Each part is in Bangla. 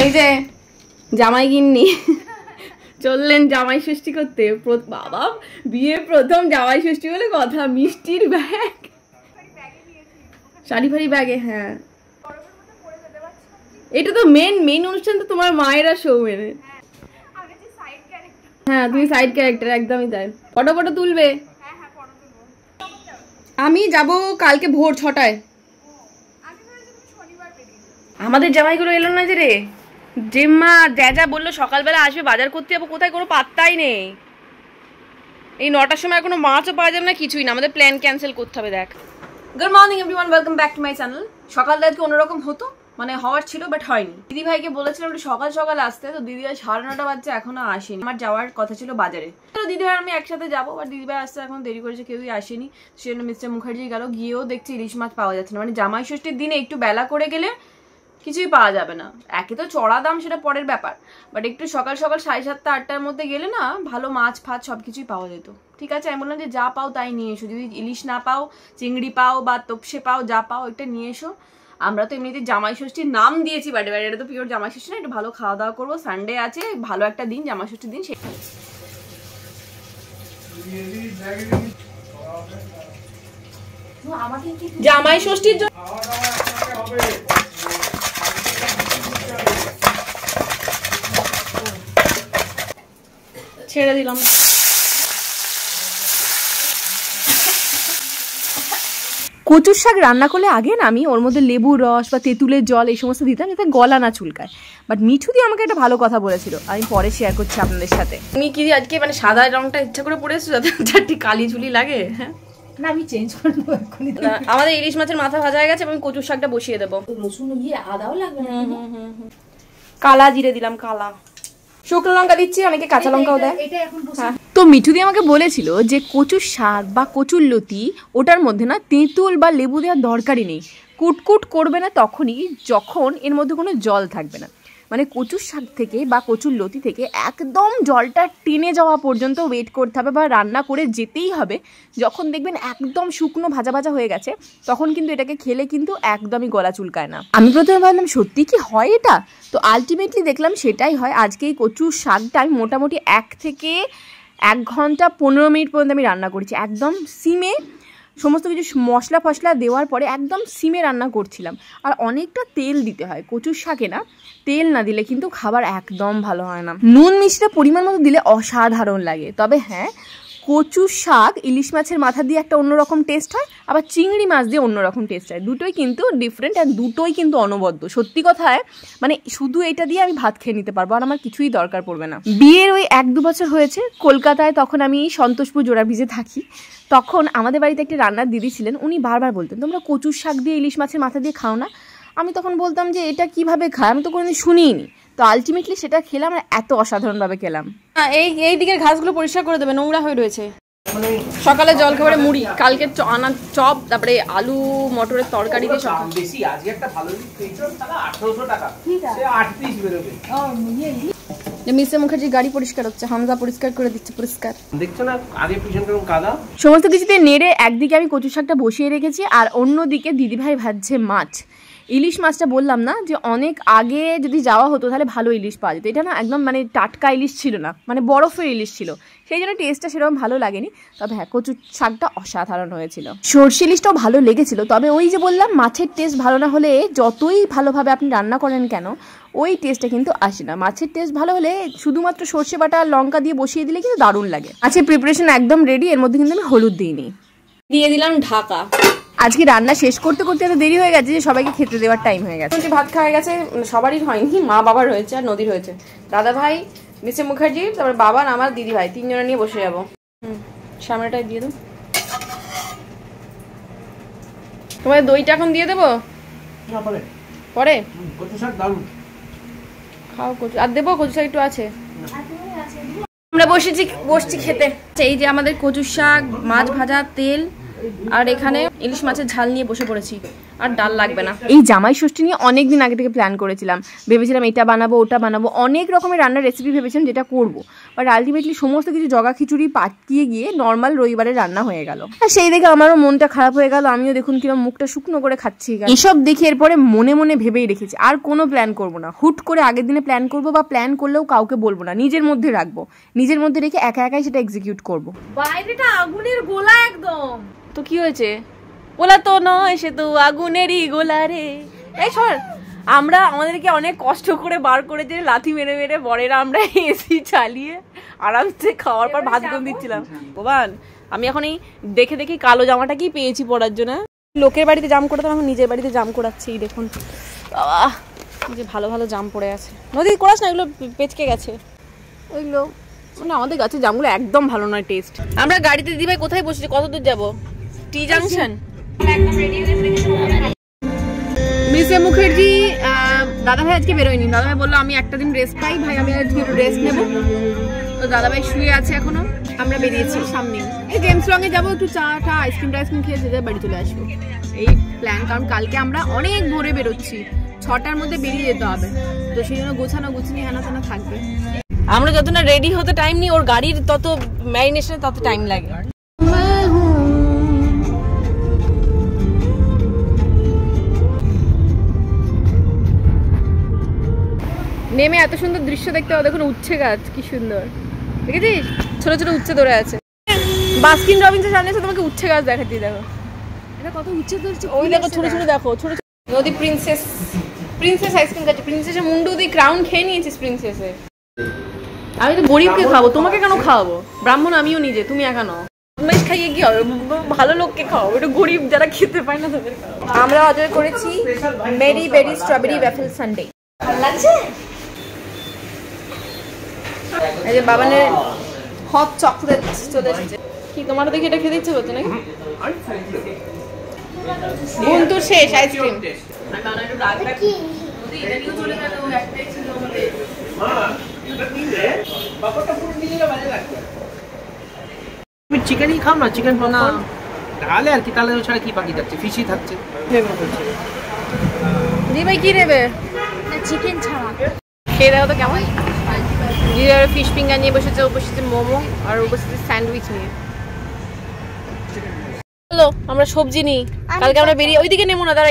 এই যে জামাই গিন্নি চললেন জামাই ষষ্ঠী করতে। বাবা বিয়ে প্রথম জামাই ষষ্ঠী বলে কথা, মিষ্টির ব্যাগ, শাড়ি ফাড়ি ব্যাগে। হ্যাঁ এটা তো মেন অনুষ্ঠান, তো তোমার মায়েরা শোবে। হ্যাঁ তুমি সাইড ক্যারেক্টার, একদমই তাই। ফটো তুলবে? আমি যাব কালকে ভোর 6টায়। আমাদের জামাইগুলো এলো না যে রে, জেম্মা যা বললো সকালবেলা আসবে বাজার করতে যাবো, কোথায় কোনো পাত্তাই নেই। এই 9টার সময় কোনো মাছও পাওয়া যাবে না, কিছুই না, আমাদের প্ল্যান ক্যান্সেল করতে হবে। দেখ, good morning everyone, welcome back to my channel. সকালটা আজকে অন্যরকম হতো, মানে হওয়ার ছিল বাট হয়নি। দিদি ভাইকে বলেছিলাম একটু সকাল সকাল আসতে, তো দিদি ভাই 9:30 বাজছে এখনো আসেনি। আমার যাওয়ার কথা ছিল বাজারে, তো দিদি ভাই আমি একসাথে যাবো, বাট দিদি ভাই আসতে এখন দেরি করেছে, কেউই আসেনি। সেজন্য মিস্টার মুখার্জি গেল, গিয়েও দেখছি ইলিশ মাছ পাওয়া যাচ্ছে না। মানে জামাই ষষ্ঠীর দিনে একটু বেলা করে গেলে কিছুই পাওয়া যাবে না। একে তো চড়া দাম, সেটা পরের ব্যাপার, বাট একটু সকাল সকাল 7:30 8টার মধ্যে গেলে না ভালো মাছ ফাছ সবকিছুই পাওয়া যেত। ঠিক আছে, আমি বললাম যে যা পাও তাই নিয়ে এসো, যদি ইলিশ না পাও, চিংড়ি পাও বা তোপসে পাও, যা পাও এটা নিয়ে এসো। আমরা তো এমনিতে জামাই ষষ্ঠীর নাম দিয়েছি, বাট এবার এটা তো পিওর জামাই ষষ্ঠী না, একটু ভালো খাওয়া দাওয়া করবো। সানডে আছে, ভালো একটা দিন, জামাই ষষ্ঠীর দিন। জামাই ষষ্ঠীর জন্য ছেড়ে দিলাম। কচুর শাক রান্না করলে আগে না আমি ওর মধ্যে লেবুর রস বা তেঁতুলের জল এই সমস্ত দিতাম, যাতে গলা না চুলকায়। বাট মিঠু দিয়ে আমাকে একটা ভালো কথা বলেছিল, আমি পরে শেয়ার করছি আপনাদের সাথে। তুমি কি আজকে মানে সাদা রংটা ইচ্ছা করে পরে এসেছো যাতে চারটি কালি ঝুলি লাগে? হ্যাঁ না, আমি চেঞ্জ করবো। আমাদের ইলিশ মাছের মাথা ভাজা হয়ে গেছে, আমি কচুর শাকটা বসিয়ে দেবো। রসুন গিয়ে আদাও লাগবে না। কালা জিরে দিলাম, কালা শুকনো লঙ্কা দিচ্ছি, অনেকে কাঁচা লঙ্কাও দেয়। তো মিঠু দিয়ে আমাকে বলেছিল যে কচুর শাক বা কচুর লতি, ওটার মধ্যে না তেঁতুল বা লেবু দেওয়ার দরকারই নেই। কুটকুট করবে না তখনই যখন এর মধ্যে কোনো জল থাকবে না। মানে কচুর শাক থেকে বা কচুর লতি থেকে একদম জলটা টেনে যাওয়া পর্যন্ত ওয়েট করতে হবে, বা রান্না করে যেতেই হবে। যখন দেখবেন একদম শুকনো ভাজা ভাজা হয়ে গেছে, তখন কিন্তু এটাকে খেলে কিন্তু একদমই গলা চুলকায় না। আমি প্রথমে ভাবলাম সত্যি কি হয় এটা, তো আলটিমেটলি দেখলাম সেটাই হয়। আজকে এই কচুর শাকটা আমি মোটামুটি 1 থেকে 1 ঘন্টা 15 মিনিট পর্যন্ত আমি রান্না করেছি, একদম সিমে। সমস্ত কিছু মশলা ফসলা দেওয়ার পরে একদম সিমে রান্না করছিলাম। আর অনেকটা তেল দিতে হয় কচুর শাকে, না তেল না দিলে কিন্তু খাবার একদম ভালো হয় না। নুন মিষ্টিটা পরিমাণ মতো দিলে অসাধারণ লাগে। তবে হ্যাঁ, কচুর শাক ইলিশ মাছের মাথা দিয়ে একটা অন্যরকম টেস্ট হয়, আবার চিংড়ি মাছ দিয়ে অন্যরকম টেস্ট হয়। দুটোই কিন্তু ডিফারেন্ট, আর দুটোই কিন্তু অনবদ্য। সত্যি কথায় মানে শুধু এটা দিয়ে আমি ভাত খেয়ে নিতে পারবো, আর আমার কিছুই দরকার পড়বে না। বিয়ের ওই 1-2 বছর হয়েছে কলকাতায়, তখন আমি সন্তোষপুর জোড়া ব্রিজে থাকি। তখন আমাদের বাড়িতে একটি রান্নার দিদি ছিলেন, উনি বারবার বলতেন তোমরা কচুর শাক দিয়ে ইলিশ মাছের মাথা দিয়ে খাও না। আমি তখন বলতাম যে এটা কিভাবে খায়, আমি তো কোনোদিন শুনিনি। তো আলটিমেটলি সেটা খেলাম, আর এত অসাধারণভাবে খেলাম। এই দিকের ঘাসগুলো পরিষ্কার করে দেবে, নোংরা হয়ে রয়েছে। সকালে জল খাবারে মুড়ি, কালকে আনা চপ, তারপরে আলু মটরের তরকারি দিয়ে সকাল। বেশি আজকে একটা ভালো জিনিস পেয়েছো, তাহলে 1800 টাকা, সে 8 পিস বেরোবে। মিস্টার মুখার্জি গাড়ি পরিষ্কার হচ্ছে, হামজা পরিষ্কার করে দিচ্ছে। পরিষ্কার দেখছো না আগে পিছন কেমন কাদা। সমস্ত কিছুতে নেড়ে একদিকে আমি কচু শাকটা বসিয়ে রেখেছি, আর অন্যদিকে দিদিভাই ভাজছে মাছ। ইলিশ মাছটা বললাম না যে অনেক আগে যদি যাওয়া হতো তাহলে ভালো ইলিশ পাওয়া যেত। এটা না একদম মানে টাটকা ইলিশ ছিল না, মানে বরফের ইলিশ ছিল, সেই জন্য টেস্টটা সেরকম ভালো লাগেনি। তবে হ্যাঁ, কচুর শাকটা অসাধারণ হয়েছিল। সর্ষে ইলিশটাও ভালো লেগেছিল। তবে ওই যে বললাম, মাছের টেস্ট ভালো না হলে যতই ভালোভাবে আপনি রান্না করেন কেন, ওই টেস্টটা কিন্তু আসে না। মাছের টেস্ট ভালো হলে শুধুমাত্র সর্ষে বাটা লঙ্কা দিয়ে বসিয়ে দিলে কিন্তু দারুণ লাগে। মাছের প্রিপারেশন একদম রেডি, এর মধ্যে কিন্তু আমি হলুদ দিইনি, দিয়ে দিলাম ঢাকা। আজকে রান্না শেষ করতে করতে এত দেরি হয়ে গেছে যে সবাইকে খেতে দেওয়ার টাইম হয়ে গেছে। ভাত খাওয়া গেছে, সবারই হয়নি, মা বাবার হয়েছে আর নদীর হয়েছে। দাদা ভাই, মিস্টার মুখার্জি, তারপর বাবা আর আমার দিদি ভাই, 3 জনে নিয়ে বসে যাবো। সামনেটাই দিয়ে দেবো। তোমার দইটা এখন দিয়ে দেবো পরে? খাও কচু, আর দেবো কচু শাক একটু আছে। আমরা বসছি খেতে। এই যে আমাদের কচুর শাক, মাছ ভাজা, তেল, আর এখানে ইলিশ মাছের ঝাল নিয়ে বসে পড়েছি। আর ডাল লাগবে না। এই জামাই ষষ্ঠী নিয়ে অনেকদিন আগে থেকে প্ল্যান করেছিলাম, ভেবেছিলাম এটা বানাবো ওটা বানাবো, অনেক রকমের রান্নার রেসিপি ভেবেছিলাম যেটা করবো, বাট আলটিমেটলি সমস্ত কিছু জগা খিচুড়ি পাকিয়ে গিয়ে নর্মাল রবিবারের রান্না হয়ে গেল। আর সেই দেখে আমারও মনটা খারাপ হয়ে গেল, আমিও দেখুন কিরকম মুখটা শুকনো করে খাচ্ছি। এসব দেখে এরপরে মনে মনে ভেবেই রেখেছি আর কোনো প্ল্যান করবো না, হুট করে আগের দিনে প্ল্যান করবো, বা প্ল্যান করলেও কাউকে বলবো না, নিজের মধ্যে রাখবো, নিজের মধ্যে রেখে একা একাই সেটা এক্সিকিউট করবো। বাইরেটা আগুনের গোলা একদম। তো কি হয়েছে, গোলা তো নয়, সে তো আগুনেরই গোলা রে। এই সর, আমরা আমাদেরকে অনেক কষ্ট করে বার করেছে লাথি মেরে মেরে বরেরা, আমরা এসি চালিয়ে আরামসে খাওয়ার পর ভাত গম দিচ্ছিলাম। ভগবান, আমি এখন এই দেখে দেখে কালো জামাটা কি পেয়েছি পরার জন্য। লোকের বাড়িতে জাম করতাম, এখন নিজের বাড়িতে জাম করাচ্ছি। দেখুন বাবা, যে ভালো ভালো জাম পড়ে আছে। নদী করাস না, এগুলো পেচকে গেছে ওইগুলো। আমাদের গাছের জামগুলো একদম ভালো নয় টেস্ট। আমরা গাড়িতে দিদি ভাই কোথায় বসেছি, কত দূর যাবো? টি জাংশন। মিসে মুখার্জি দাদা ভাই আজকে বেরোয়নি। দাদা ভাই বললো আমি একটা দিন রেস্ট পাই, ভাই আমি আজকে একটু রেস্ট নেবো। তো দাদা ভাই শুয়ে আছে এখনো, আমরা বেরিয়েছি সামনে এই জেমস রঙে যাবো, একটু চা টা আইসক্রিম টাইসক্রিম খেয়ে সেটা বাড়ি চলে আসবো, এই প্ল্যান। কারণ কালকে আমরা অনেক ভোরে বেরোচ্ছি, 6টার মধ্যে বেরিয়ে যেতে হবে, তো সেই জন্য গোছানো গুছনি হানা টানা থাকবে। আমরা যত না রেডি হতে টাইম নিই, ওর গাড়ির তত ম্যারিনেশনে তত টাইম লাগে। নেমে এত সুন্দর দৃশ্য দেখতে হবে, দেখুন উচ্ছে গাছ কি সুন্দর, দেখেছিস ছোট ছোট উচ্ছে ধরে আছে। বাস্কিন রবিন্সের সামনে এসে তোমাকে উচ্ছে গাছ দেখাচ্ছি, দেখো এটা কত উচ্ছে ধরেছে, ওই দেখো ছোট ছোট, দেখো ছোট ছোট। নদী প্রিন্সেস আইসক্রিম খাচ্ছে, প্রিন্সেসের মুন্ডু দিয়ে ক্রাউন খেয়ে নিয়েছিস প্রিন্সেসের। আমি তো গরিবকে খাবো, তোমাকে কেন খাওয়াবো? ব্রাহ্মণ আমিও নিজে, তুমি একা নও। বদমাইশ খাইয়ে কি হবে, ভালো লোককে খাও, এটা গরিব যারা খেতে পায় না তাদের খাও। আমরা অর্ডার করেছি মেরি বেরি স্ট্রবেরি ওয়াফেল সানডে। ভালো লাগছে। এই যে বাবানের হট চকলেট চলে এসেছে। কি তোমারও দেখি এটা খেতে ইচ্ছে করছে নাকি? বন্ধুর শেষ আইসক্রিম। চিকেনই খাও না, চিকেন না তাহলে আর কি, তাহলে ছাড়া কি বাকি থাকছে? ফিশি থাকছে। জি ভাই কি নেবে? চিকেন ছাড়া খেয়ে দেখো তো কেমন। ফিশ ফিঙ্গার নিয়ে বসেছে, ও বসেছে মোমো, আর ও বসেছে স্যান্ডউইচ নিয়ে। হ্যালো, আমরা সবজি নিই, কালকে আমরা বেরিয়ে ওইদিকে নেবো না, দাঁড়া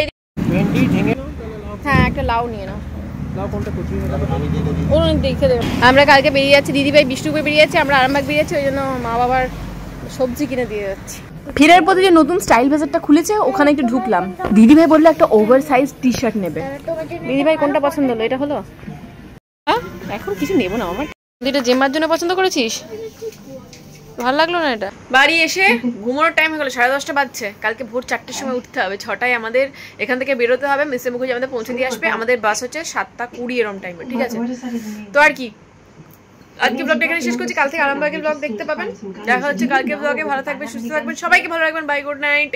হ্যাঁ একটা লাউ নিয়ে নাও। দেখে দেবো। আমরা কালকে বেরিয়ে যাচ্ছি, দিদিভাই বিষ্ণুপুরে বেরিয়ে যাচ্ছে, আমরা আরামবাগ বেরিয়ে যাচ্ছি, ওই জন্য মা বাবার সবজি কিনে দিয়ে যাচ্ছি। ফেরার পথে যে নতুন স্টাইল বাজারটা খুলেছে ওখানে একটু ঢুকলাম। দিদিভাই বললো একটা ওভার সাইজ টি শার্ট নেবে। দিদিভাই কোনটা পছন্দ হলো? এটা হলো? এখন কিছু নেবো না আমার। এটা জেমার জন্য পছন্দ করেছিস? ভালো লাগলো না এটা? বাড়ি এসে ঘুমানোর টাইম হয়ে গেলো, 10:30 বাজছে। কালকে ভোর 4টের সময় উঠতে হবে, 6টায় আমাদের এখান থেকে বেরোতে হবে। মিসে মুখার্জি আমাদের পৌঁছে দিয়ে আসবে, আমাদের বাস হচ্ছে 7:20 এরম টাইমে, ঠিক আছে? তো আর কি, আজকে ব্লগটা এখানে শেষ করছি। কাল থেকে আরামবাগের ব্লগ দেখতে পাবেন। দেখা হচ্ছে কালকে ব্লগে। ভালো থাকবেন, সুস্থ থাকবেন, সবাইকে ভালো রাখবেন। Bye, good night.